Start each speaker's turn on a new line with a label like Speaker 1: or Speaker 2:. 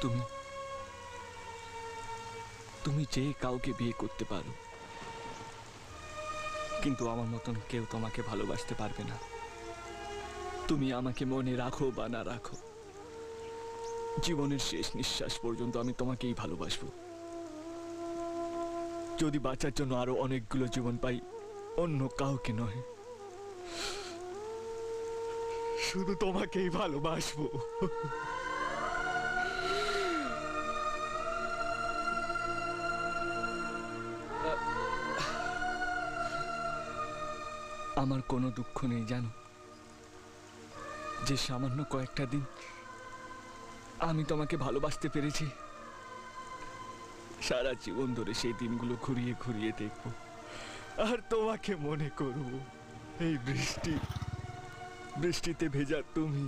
Speaker 1: তুমি তুমি যে কাউকে বিয়ে করতে পারো, কিন্তু আমার মতন কেউ তোমাকে ভালোবাসতে পারবে না। তুমি আমাকে মনে রাখো বা না রাখো, জীবনের শেষ নিঃশ্বাস পর্যন্ত আমি তোমাকেই ভালোবাসবো। যদি বাঁচার জন্য আরো অনেকগুলো জীবন পাই, অন্য কাউকে নয়, শুধু তোমাকেই ভালোবাসবো। আমার কোনো দুঃখ নেই জানো, যে সামান্য কয়েকটা দিন আমি তোমাকে ভালোবাসতে পেরেছি। সারা জীবন ধরে সেই দিনগুলো ঘুরিয়ে ঘুরিয়ে দেখব আর তোমাকে মনে করব। এই বৃষ্টিতে ভেজা তুমি,